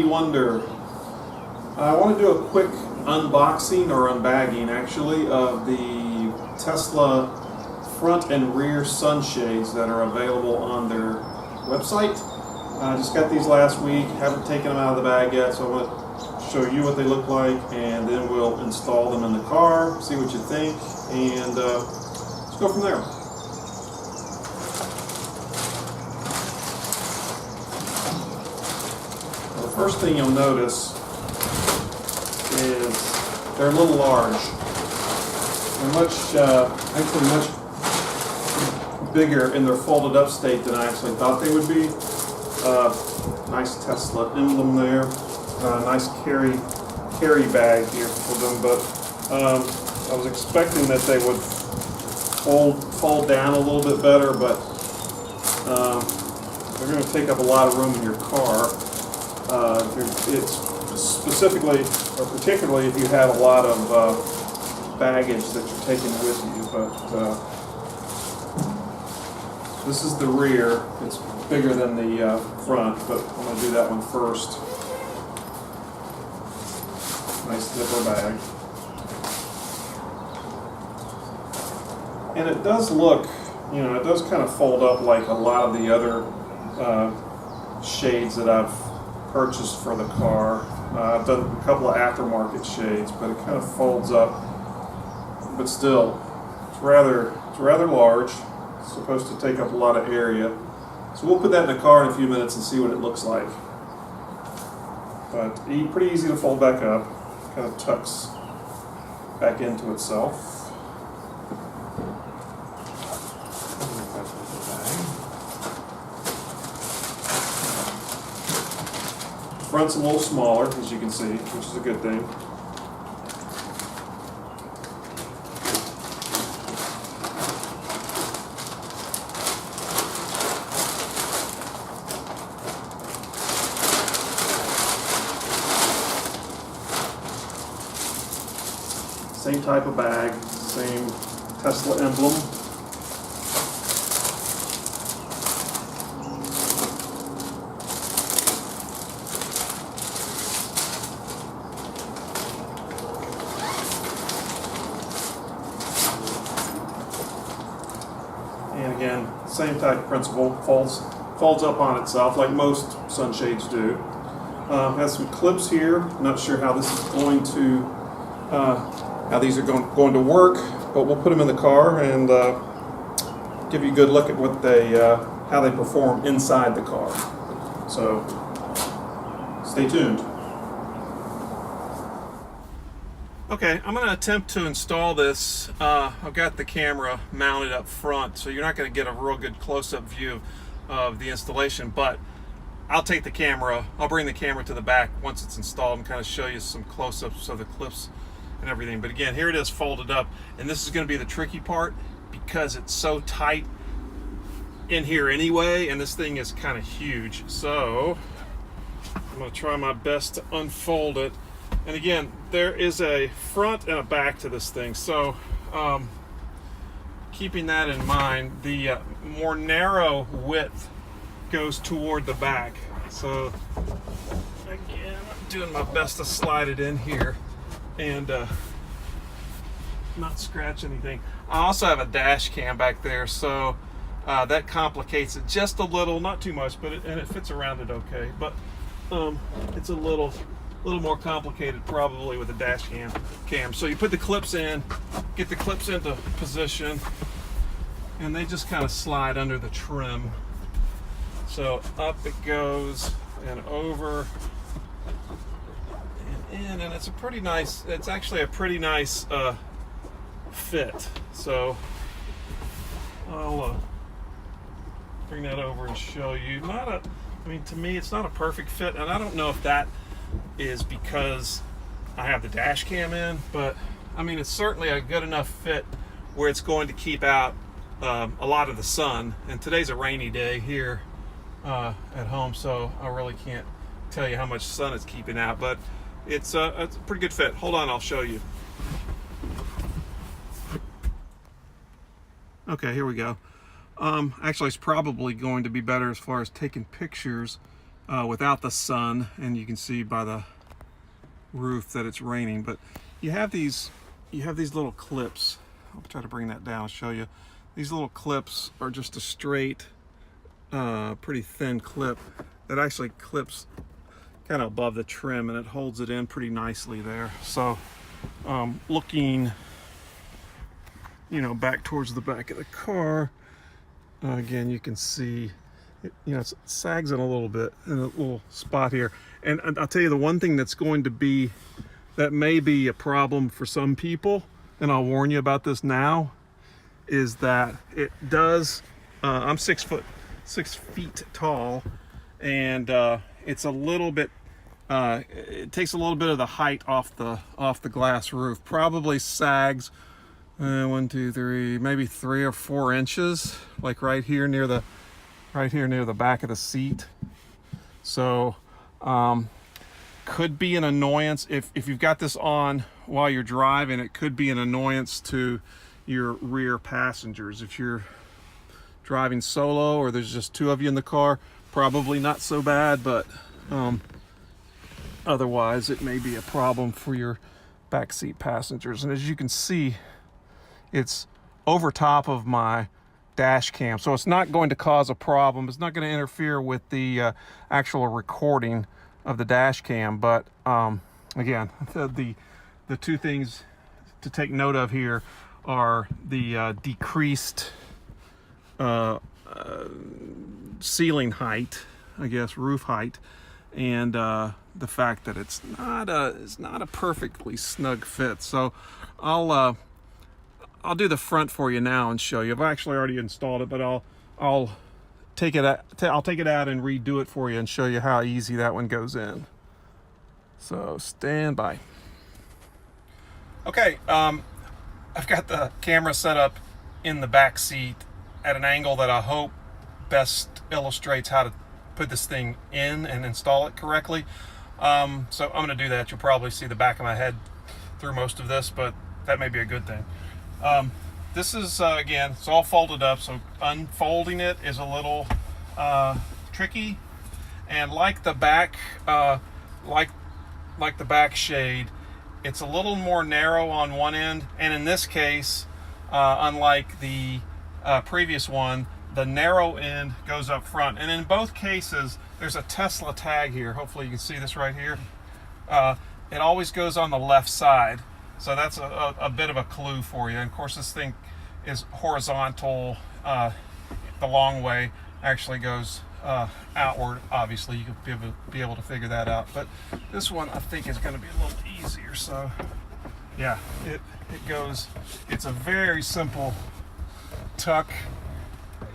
Stevie Wonder. I want to do a quick unboxing or unbagging actually of the Tesla front and rear sunshades that are available on their website. I just got these last week, haven't taken them out of the bag yet, so I want to show you what they look like, and then we'll install them in the car, see what you think, and let's go from there. The first thing you'll notice is they're a little large. They're actually much bigger in their folded up state than I actually thought they would be. Nice Tesla emblem there. Nice carry bag here for them, but I was expecting that they would fold down a little bit better, but they're going to take up a lot of room in your car. It's specifically or particularly if you have a lot of baggage that you're taking with you. But this is the rear. It's bigger than the front, but I'm going to do that one first. Nice zipper bag. And it does look, it does kind of fold up like a lot of the other shades that I've purchased for the car. I've done a couple of aftermarket shades, but it kind of folds up. But still, it's rather large. It's supposed to take up a lot of area. So we'll put that in the car in a few minutes and see what it looks like. But pretty easy to fold back up. Kind of tucks back into itself. Front's a little smaller, as you can see, which is a good thing. Same type of bag, same Tesla emblem. And again, same type of principle, folds up on itself like most sunshades do. Has some clips here. Not sure how this is going to, how these are going to work, but we'll put them in the car and give you a good look at what how they perform inside the car. So stay tuned. Okay, I'm going to attempt to install this. I've got the camera mounted up front, so you're not going to get a real good close-up view of the installation, but I'll bring the camera to the back once it's installed and kind of show you some close-ups of the clips and everything. But again, here it is folded up, and this is going to be the tricky part because it's so tight in here anyway, and this thing is kind of huge. So I'm going to try my best to unfold it. And again, there is a front and a back to this thing, so keeping that in mind, the more narrow width goes toward the back. So again, I'm doing my best to slide it in here and not scratch anything. I also have a dash cam back there, so that complicates it just a little, not too much, but it fits around it okay. But it's a little more complicated probably with a dash cam. So you put the clips in, get the clips into position, and they just kind of slide under the trim. So up it goes and over and in, and it's actually a pretty nice fit. So I'll bring that over and show you. To me it's not a perfect fit, and I don't know if that is because I have the dash cam in, but it's certainly a good enough fit where it's going to keep out a lot of the sun. And today's a rainy day here at home, so I really can't tell you how much sun it's keeping out, but it's a pretty good fit. Hold on, I'll show you. Okay, here we go. Actually, it's probably going to be better as far as taking pictures without the sun, and you can see by the roof that it's raining. But you have these little clips. I'll try to bring that down and show you. These little clips are just a straight, pretty thin clip that actually clips kind of above the trim, and it holds it in pretty nicely there. So looking, you know, back towards the back of the car, again, you can see it, you know, it sags in a little bit in a little spot here. And I'll tell you, the one thing that may be a problem for some people, and I'll warn you about this now, is that it does, I'm 6 feet tall, and it's a little bit, it takes a little bit of the height off the glass roof. Probably sags 1, 2, 3, maybe 3 or 4 inches, like right here near the back of the seat. So could be an annoyance if you've got this on while you're driving. It could be an annoyance to your rear passengers. If you're driving solo or there's just 2 of you in the car, probably not so bad, but otherwise it may be a problem for your backseat passengers. And as you can see, it's over top of my dash cam, so it's not going to cause a problem. It's not going to interfere with the actual recording of the dash cam. But again, the 2 things to take note of here are the decreased ceiling height, I guess, roof height, and the fact that it's not a perfectly snug fit. So I'll do the front for you now and show you. I've actually already installed it, but I'll take it out and redo it for you and show you how easy that one goes in. So stand by. Okay, I've got the camera set up in the back seat at an angle that I hope best illustrates how to put this thing in and install it correctly. So I'm going to do that. You'll probably see the back of my head through most of this, but that may be a good thing. This is again, it's all folded up, so unfolding it is a little tricky. And like the back, like the back shade, it's a little more narrow on one end. And in this case, unlike the previous one, the narrow end goes up front. And in both cases, there's a Tesla tag here. Hopefully you can see this right here. It always goes on the left side. So that's a bit of a clue for you. And of course, this thing is horizontal. The long way actually goes outward. Obviously, you could be able to figure that out. But this one, I think, is going to be a little easier. So yeah, it goes. It's a very simple tuck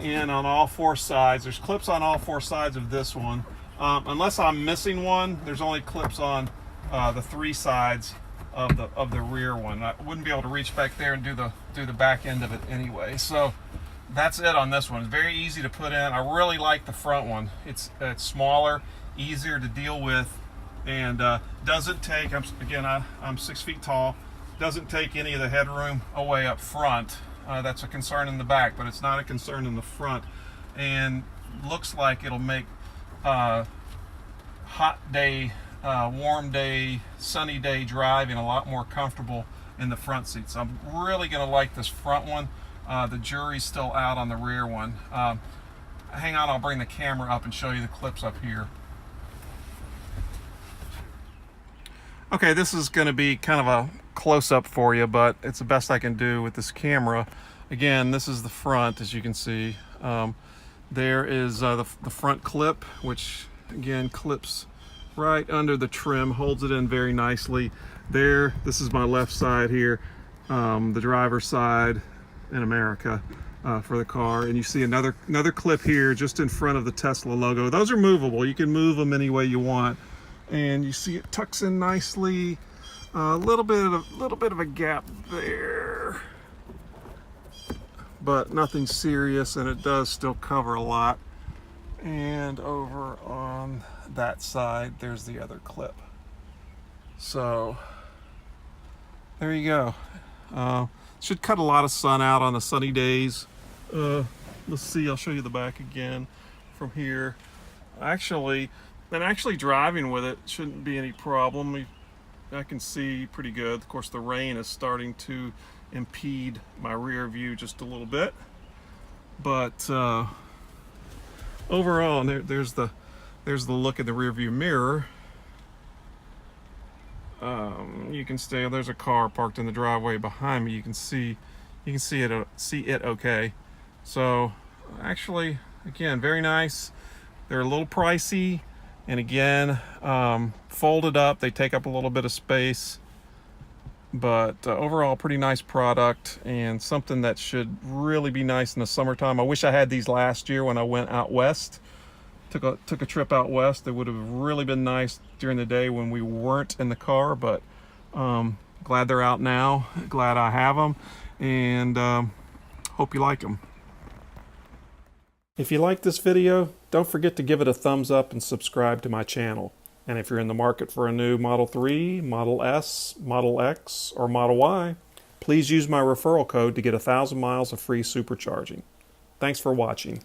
in on all 4 sides. There's clips on all 4 sides of this one. Unless I'm missing one, there's only clips on the 3 sides of the rear one. I wouldn't be able to reach back there and do the back end of it anyway. So that's it on this one. It's very easy to put in. I really like the front one. It's smaller, easier to deal with, and doesn't take, I'm 6 feet tall, doesn't take any of the headroom away up front. That's a concern in the back, but it's not a concern in the front, and looks like it'll make hot day, warm day, sunny day driving a lot more comfortable in the front seat. So I'm really going to like this front one. The jury's still out on the rear one. Hang on, I'll bring the camera up and show you the clips up here. Okay, this is going to be kind of a close-up for you, but it's the best I can do with this camera. Again, this is the front, as you can see. There is the front clip, which again clips right under the trim, holds it in very nicely. There, this is my left side here, the driver's side in America for the car, and you see another clip here just in front of the Tesla logo. Those are movable. You can move them any way you want, and you see it tucks in nicely. A little bit of a gap there, but nothing serious, and it does still cover a lot. And over on that side, there's the other clip. So there you go. Should cut a lot of sun out on the sunny days. Let's see, I'll show you the back again from here. Actually, And actually driving with it shouldn't be any problem. I can see pretty good. Of course, the rain is starting to impede my rear view just a little bit, but overall, and there's the look in the rear view mirror. You can see there's a car parked in the driveway behind me. You can see it okay. So actually, again, very nice. They're a little pricey, and again, folded up, they take up a little bit of space, but overall pretty nice product, and something that should really be nice in the summertime. I wish I had these last year when I went out west. Took a trip out west. It would have really been nice during the day when we weren't in the car, but glad they're out now. Glad I have them, and hope you like them. If you like this video, don't forget to give it a thumbs up and subscribe to my channel. And if you're in the market for a new Model 3, Model S, Model X, or Model Y, please use my referral code to get 1,000 miles of free supercharging. Thanks for watching.